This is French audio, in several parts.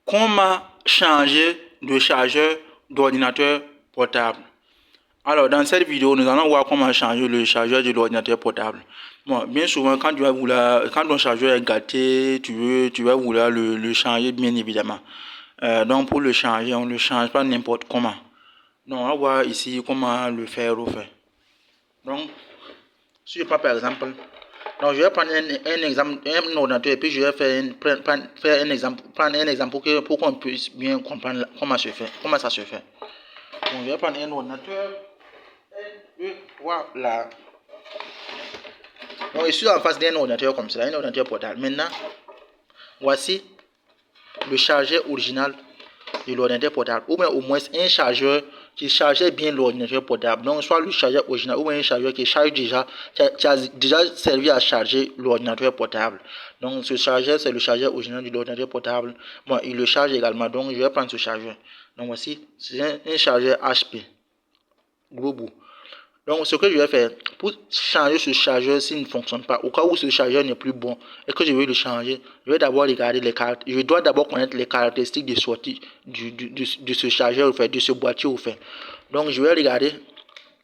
Comment changer de chargeur d'ordinateur portable? Alors, dans cette vidéo, nous allons voir comment changer le chargeur de l'ordinateur portable. Bon, bien souvent, quand ton chargeur est gâté, tu vas vouloir le changer, bien évidemment. Donc, pour le changer, on ne le change pas n'importe comment. Donc, on va voir ici comment le faire. Donc, si je prends par exemple, donc je vais prendre un exemple, un ordinateur, et puis je vais prendre un exemple pour qu'on puisse bien comprendre comment ça se fait. Donc, je vais prendre un ordinateur. Voilà. Donc, je suis en face d'un ordinateur comme ça, un ordinateur portable. Maintenant, voici le chargeur original de l'ordinateur portable, ou bien au moins un chargeur qui chargeait bien l'ordinateur portable. Donc, soit le chargeur original, ou bien un chargeur qui charge déjà, qui a déjà servi à charger l'ordinateur portable. Donc, ce chargeur, c'est le chargeur original de l'ordinateur portable. Bon, il le charge également. Donc, je vais prendre ce chargeur. Donc, voici, c'est un chargeur HP. Gros bout. Donc, ce que je vais faire, pour changer ce chargeur s'il ne fonctionne pas, au cas où ce chargeur n'est plus bon et que je vais le changer, je vais d'abord regarder les cartes. Je dois d'abord connaître les caractéristiques de sortie de ce chargeur, de ce boîtier. Donc, je vais regarder.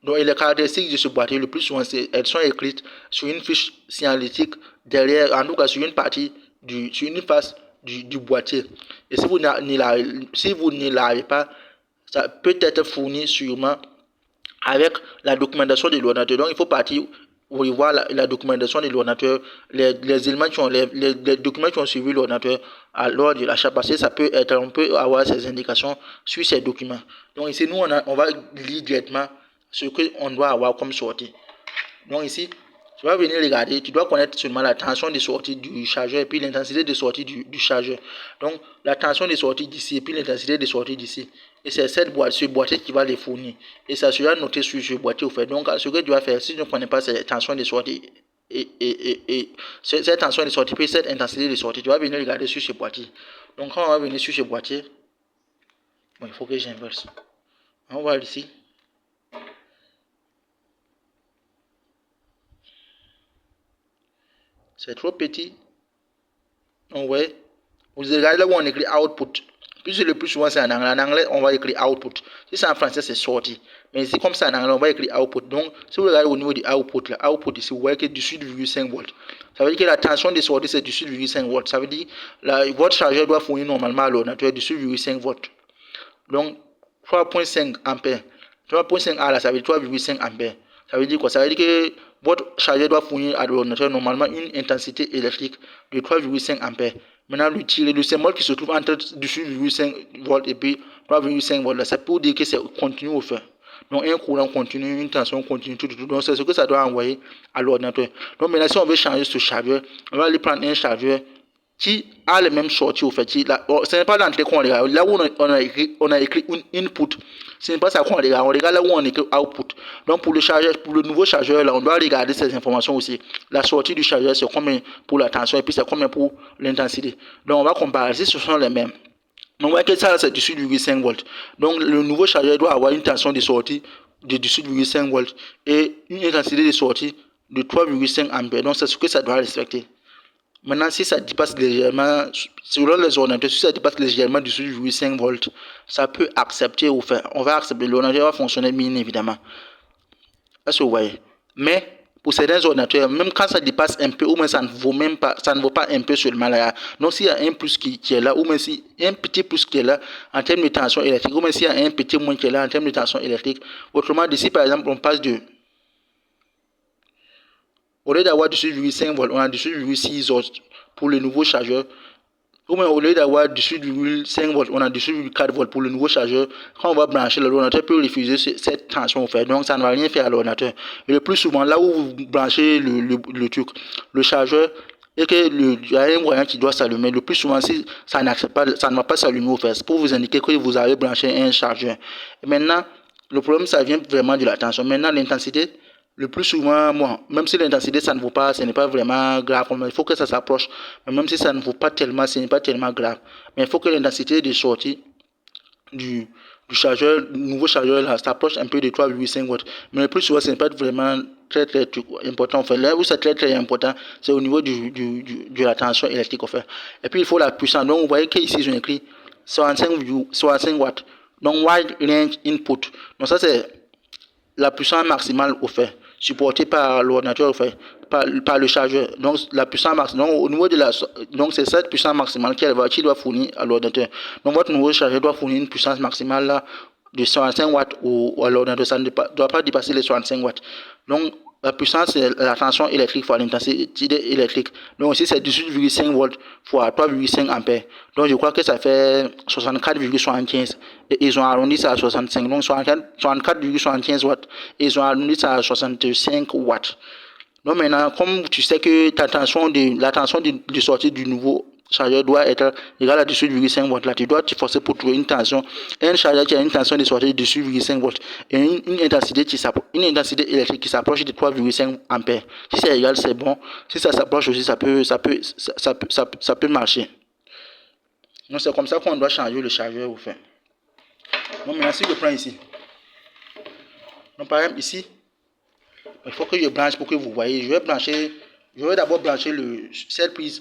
Donc, les caractéristiques de ce boîtier, le plus souvent, elles sont écrites sur une fiche signalétique derrière, en tout cas sur une partie, sur une face du boîtier. Et si vous ne l'avez pas, ça peut être fourni sûrement avec la documentation de l'ordinateur. Donc, il faut partir voir la documentation de l'ordinateur, les éléments les documents qui ont suivi l'ordinateur lors de l'achat, parce que on peut avoir ces indications sur ces documents. Donc, ici, nous, on va lire directement ce qu'on doit avoir comme sortie. Donc, ici, tu vas venir regarder, tu dois connaître seulement la tension de sortie du chargeur et puis l'intensité de sortie du chargeur. Donc, la tension de sortie d'ici et puis l'intensité de sortie d'ici. Et c'est ce boîtier qui va les fournir. Et ça sera noté sur ce boîtier. Donc, ce que tu vas faire, si tu ne connais pas cette tension de sortie et cette tension de sortie puis cette intensité de sortie, tu vas venir regarder sur ce boîtier. Donc, quand on va venir sur ce boîtier, bon, il faut que j'inverse. On va voir ici. C'est trop petit. Donc, ouais. Vous regardez là où on écrit output. Puisque le plus souvent c'est en anglais. En anglais, on va écrire output. Si c'est en français, c'est sortie. Mais ici, comme c'est en anglais, on va écrire output. Donc, si vous regardez au niveau du output, là, output ici, vous voyez que 18,5 volts. Ça veut dire que la tension de sortie, c'est 18,5 volts. Ça veut dire que votre chargeur doit fournir normalement à l'ordinateur 18,5 volts. Donc, 3,5 ampères. 3,5 A là, ça veut dire 3,5 ampères. Ça veut dire quoi? Ça veut dire que votre chargeur doit fournir à l'ordinateur normalement une intensité électrique de 3,5 ampères. Maintenant, le symbole qui se trouve entre 18,5 volts et puis 3,5 volts, là, c'est pour dire que c'est continu au fait. Donc, un courant continu, une tension continue, tout. Donc, c'est ce que ça doit envoyer à l'ordinateur. Donc, maintenant, si on veut changer ce chargeur, on va aller prendre un chargeur qui a les mêmes sorties au fait. Ce n'est pas l'entrée qu'on regarde. Là où on a écrit input, ce n'est pas ça qu'on regarde. On regarde là où on écrit output. Donc pour le nouveau chargeur, là, on doit regarder ces informations aussi. La sortie du chargeur, c'est combien pour la tension et puis c'est combien pour l'intensité. Donc on va comparer si ce sont les mêmes. Donc on voit que ça, c'est 18,5 volts. Donc le nouveau chargeur doit avoir une tension de sortie de 18,5 volts et une intensité de sortie de 3,5 ampères. Donc c'est ce que ça doit respecter. Maintenant, si ça dépasse légèrement, selon les ordinateurs, si ça dépasse légèrement 18,5 volts, ça peut accepter ou faire. On va accepter, l'ordinateur va fonctionner bien évidemment. Est-ce que vous voyez? Mais pour certains ordinateurs, même quand ça dépasse un peu, ou même ça ne vaut même pas, ça ne vaut pas un peu seulement là. Donc s'il y a un plus qui est là, ou même s'il y a un petit plus qui est là en termes de tension électrique, ou même s'il y a un petit moins qui est là en termes de tension électrique, autrement, d'ici par exemple, on passe de. Au lieu d'avoir 18,5 volts, on a 18,6 volts pour le nouveau chargeur. Ou même au lieu d'avoir 18,5 volts, on a 18,4 volts pour le nouveau chargeur. Quand on va brancher, l'ordinateur peut refuser cette tension. Donc ça ne va rien faire à l'ordinateur. Et le plus souvent, là où vous branchez le truc, le chargeur, et qu'il y a un moyen qui doit s'allumer, le plus souvent, si ça n'accepte pas, ça ne va pas s'allumer au fait. C'est pour vous indiquer que vous avez branché un chargeur. Et maintenant, le problème, ça vient vraiment de la tension. Maintenant, l'intensité. Le plus souvent, bon, même si l'intensité ça ne vaut pas, ce n'est pas vraiment grave. Il faut que ça s'approche. Mais même si ça ne vaut pas tellement, ce n'est pas tellement grave. Mais il faut que l'intensité de sortie du chargeur, nouveau chargeur là, s'approche un peu de 3,5 volts. Mais le plus souvent, ce n'est pas vraiment très important. Enfin, là où c'est très important, c'est au niveau de la tension électrique. Et puis il faut la puissance. Donc vous voyez qu'ici ils ont écrit 65 watts. Donc, wide range input. Donc, ça, c'est la puissance maximale au fait, supportée par l'ordinateur au fait, par le chargeur. Donc, la puissance maximale, donc, au niveau de la, donc, c'est cette puissance maximale qui doit fournir à l'ordinateur. Donc, votre nouveau chargeur doit fournir une puissance maximale là, de 65 watts à l'ordinateur. Ça ne doit pas dépasser les 65 watts. Donc, la puissance, c'est la tension électrique fois l'intensité électrique. Donc ici, c'est 18,5 volts fois 3,5 ampères. Donc je crois que ça fait 64,75. Et ils ont arrondi ça à 65. Donc 64,75 watts. Et ils ont arrondi ça à 65 watts. Donc maintenant, comme tu sais que la tension de sortie du nouveau chargeur doit être égale à 18,5 volts, là tu dois te forcer pour trouver une tension. Un chargeur qui a une tension de sortie de 18,5 volts et une intensité électrique qui s'approche de 3,5 ampères. Si c'est égal, c'est bon. Si ça s'approche aussi, ça peut marcher. Donc c'est comme ça qu'on doit changer le chargeur au fait. Donc maintenant, si je prends ici. Donc par exemple ici, il faut que je branche pour que vous voyez. Je vais d'abord brancher cette prise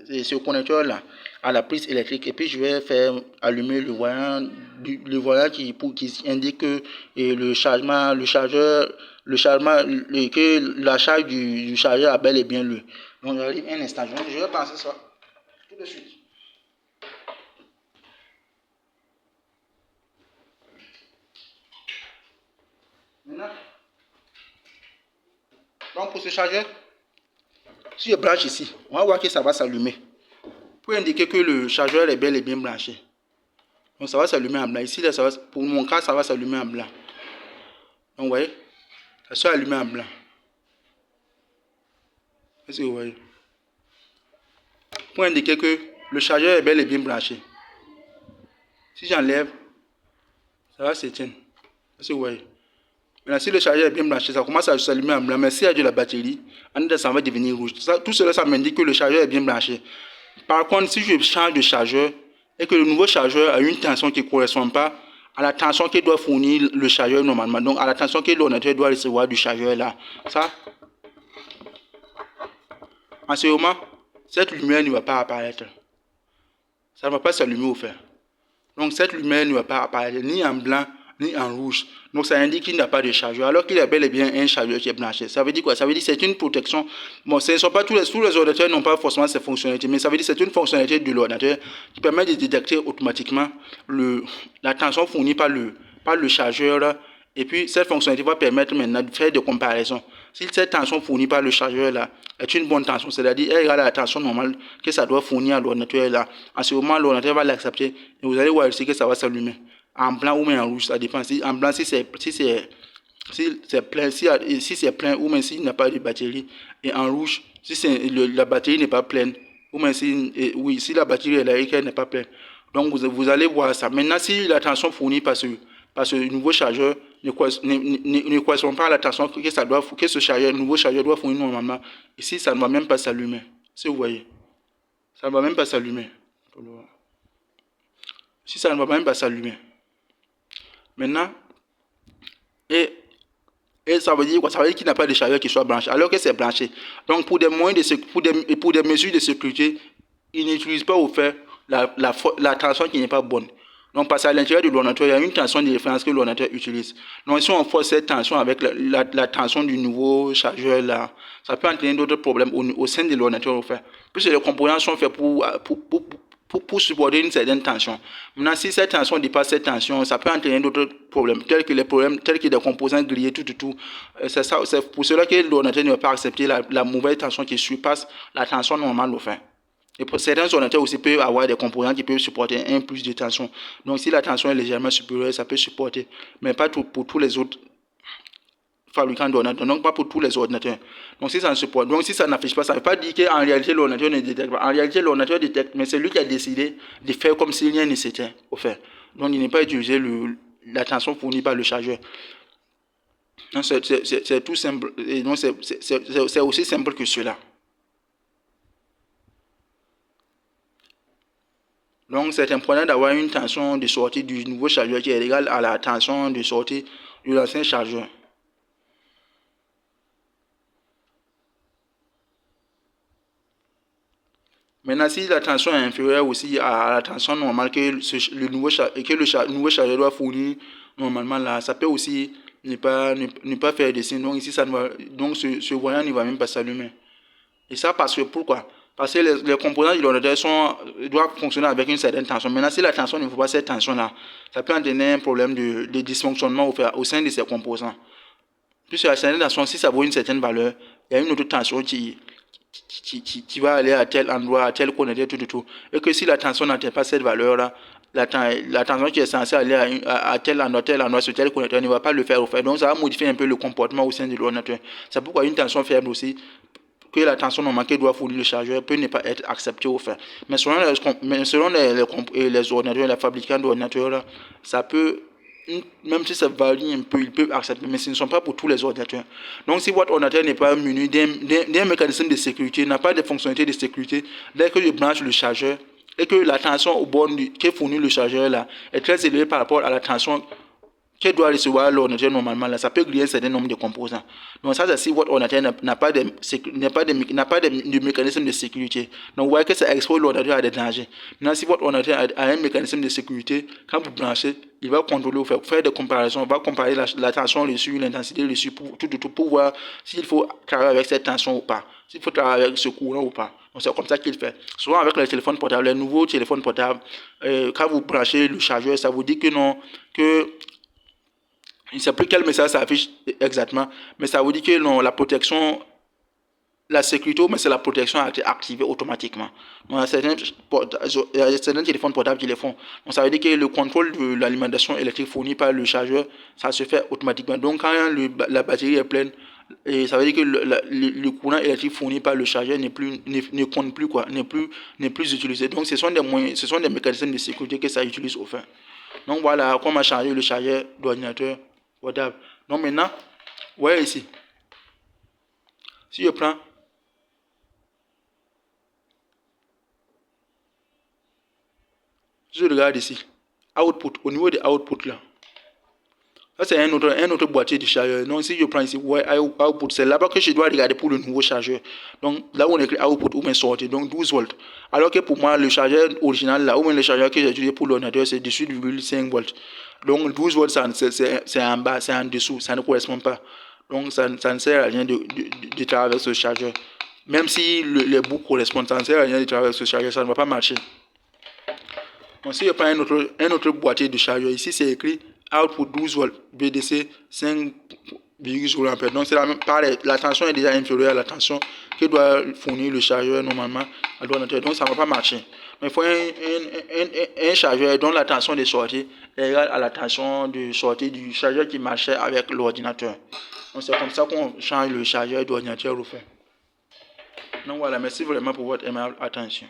ce connecteur là à la prise électrique et puis je vais faire allumer le voyant qui indique que que la charge du chargeur a bel et bien lieu. Donc j'arrive un instant, je vais passer ça tout de suite. Maintenant, donc pour ce chargeur, si je branche ici, on va voir que ça va s'allumer. Pour indiquer que le chargeur est bel et bien branché. Donc ça va s'allumer en blanc. Ici, là, pour mon cas, ça va s'allumer en blanc. Donc vous voyez, ça s'est allumé en blanc. Est-ce que vous voyez? Pour indiquer que le chargeur est bel et bien branché. Si j'enlève, ça va s'éteindre. Est-ce que vous voyez? Maintenant, si le chargeur est bien branché, ça commence à s'allumer en blanc. Mais s'il y a de la batterie, ça va devenir rouge. Tout cela, ça m'indique que le chargeur est bien branché. Par contre, si je change de chargeur et que le nouveau chargeur a une tension qui ne correspond pas à la tension que doit fournir le chargeur normalement, donc à la tension que l'ordinateur doit recevoir du chargeur là, ça, en ce moment, cette lumière ne va pas apparaître. Ça ne va pas s'allumer au fait. Donc cette lumière ne va pas apparaître ni en blanc ni en rouge. Donc ça indique qu'il n'y a pas de chargeur, alors qu'il y a bel et bien un chargeur qui est branché. Ça veut dire quoi? Ça veut dire que c'est une protection. Bon, ce ne sont pas tous les ordinateurs n'ont pas forcément ces fonctionnalités, mais ça veut dire que c'est une fonctionnalité de l'ordinateur qui permet de détecter automatiquement la tension fournie par le chargeur. Et puis cette fonctionnalité va permettre maintenant de faire des comparaisons. Si cette tension fournie par le chargeur là est une bonne tension, c'est-à-dire elle égale à la tension normale que ça doit fournir à l'ordinateur là, en ce moment l'ordinateur va l'accepter et vous allez voir ici que ça va s'allumer. En blanc ou en rouge, ça dépend. En blanc, si c'est plein, si c'est plein ou même s'il n'y a pas de batterie. Et en rouge, si la batterie n'est pas pleine, ou même si la batterie est là et qu'elle n'est pas pleine. Donc vous allez voir ça. Maintenant, si la tension fournie par ce nouveau chargeur ne correspond pas à la tension que ce nouveau chargeur doit fournir normalement, ici, ça ne va même pas s'allumer. Si vous voyez, ça ne va même pas s'allumer. Si ça ne va même pas s'allumer. Maintenant, et ça veut dire quoi? Ça veut dire qu'il n'y a pas de chargeur qui soit branché, alors que c'est branché. Donc, pour des mesures de sécurité, il n'utilise pas au fait la tension qui n'est pas bonne. Donc, parce qu'à l'intérieur de l'ordinateur, il y a une tension de référence que l'ordinateur utilise. Donc, si on force cette tension avec la tension du nouveau chargeur, là, ça peut entraîner d'autres problèmes au sein de l'ordinateur, au fait. Puisque les composants sont faits pour supporter une certaine tension. Maintenant, si cette tension dépasse cette tension, ça peut entraîner d'autres problèmes, tels que des composants grillés, tout. C'est pour cela que l'ordinateur ne va pas accepter la mauvaise tension qui surpasse la tension normale au fait. Et pour certains ordinateurs aussi peuvent avoir des composants qui peuvent supporter un plus de tension. Donc si la tension est légèrement supérieure, ça peut supporter, mais pas pour tous les autres fabricants d'ordinateurs, donc pas pour tous les ordinateurs. Donc si ça ne supporte, donc si ça n'affiche pas, ça ne veut pas dire qu'en réalité l'ordinateur ne détecte pas. En réalité l'ordinateur détecte, mais c'est lui qui a décidé de faire comme s'il rien ne s'était au fait. Donc il n'est pas utilisé la tension fournie par le chargeur. Donc c'est tout simple, et donc c'est aussi simple que cela. Donc, c'est important d'avoir une tension de sortie du nouveau chargeur qui est égale à la tension de sortie de l'ancien chargeur. Maintenant, si la tension est inférieure aussi à la tension normale que le nouveau chargeur doit fournir normalement là, ça peut aussi ne pas faire de signe. Donc ici, donc ce voyant ne va même pas s'allumer. Et ça parce que pourquoi? Parce que les composants de l'ordinateur doivent fonctionner avec une certaine tension. Maintenant, si la tension ne vaut pas cette tension-là, ça peut entraîner un problème de dysfonctionnement au sein de ces composants. Puisque la certaine tension, si ça vaut une certaine valeur, il y a une autre tension qui va aller à tel endroit, à tel connecteur, tout. Et que si la tension n'atteint pas cette valeur-là, la tension qui est censée aller à tel endroit, sur tel connecteur ne va pas le faire. Donc, ça va modifier un peu le comportement au sein de l'ordinateur. C'est pourquoi une tension faible aussi, que la tension normale que doit fournir le chargeur peut ne pas être acceptée au fait. Mais selon les ordinateurs, les fabricants d'ordinateurs, ça peut, même si ça varie un peu, ils peuvent accepter, mais ce ne sont pas pour tous les ordinateurs. Donc si votre ordinateur n'est pas muni d'un mécanisme de sécurité, n'a pas de fonctionnalité de sécurité, dès que je branche le chargeur et que la tension au bord que fournit le chargeur là est très élevée par rapport à la tension que doit recevoir l'ordinateur normalement, là, ça peut griller un certain nombre de composants. Donc ça, c'est si votre ordinateur n'a pas de mécanisme de sécurité. Donc vous voyez que ça expose l'ordinateur à des dangers. Maintenant, si votre ordinateur a un mécanisme de sécurité, quand vous branchez, il va contrôler, faire des comparaisons, il va comparer la tension reçue, l'intensité reçue, pour voir s'il faut travailler avec cette tension ou pas, s'il faut travailler avec ce courant ou pas. Donc c'est comme ça qu'il fait. Souvent avec les téléphones portables, les nouveaux téléphones portables, quand vous branchez le chargeur, ça vous dit que non, que je ne sais plus quel message ça affiche exactement, mais ça vous dit que non, la protection, la sécurité, mais c'est la protection activée automatiquement. Donc, il y a certains téléphones portables qui les font. Donc, ça veut dire que le contrôle de l'alimentation électrique fournie par le chargeur, ça se fait automatiquement. Donc, quand la batterie est pleine, et ça veut dire que le courant électrique fourni par le chargeur ne compte plus, n'est plus utilisé. Donc, ce sont des mécanismes de sécurité que ça utilise au fait. Donc, voilà comment charger le chargeur d'ordinateur portable. Donc, maintenant, vous voyez ici, si je prends je regarde ici, output, au niveau des outputs là, ça c'est un autre boîtier de chargeur. Donc si je prends ici, ouais, output, c'est là-bas que je dois regarder pour le nouveau chargeur. Donc là où on écrit output ou bien sortie, donc 12 volts. Alors que pour moi, le chargeur original là, ou bien le chargeur que j'ai utilisé pour l'ordinateur, c'est 18,5 volts. Donc 12 volts, c'est en bas, c'est en dessous, ça ne correspond pas. Donc ça ne sert à rien de travailler avec ce chargeur. Même si les bouts correspondent, ça ne sert à rien de travailler avec ce chargeur, ça ne va pas marcher. Donc si je prends un autre boîtier de chargeur, ici c'est écrit output 12 volts, VDC 5,0 A. Donc c'est la même, pareil, la tension est déjà inférieure à la tension que doit fournir le chargeur normalement à l'ordinateur. Donc ça ne va pas marcher. Mais il faut un chargeur dont la tension de sortie est égale à la tension de sortie du chargeur qui marchait avec l'ordinateur. Donc c'est comme ça qu'on change le chargeur d'ordinateur au fait. Donc voilà, merci vraiment pour votre aimable attention.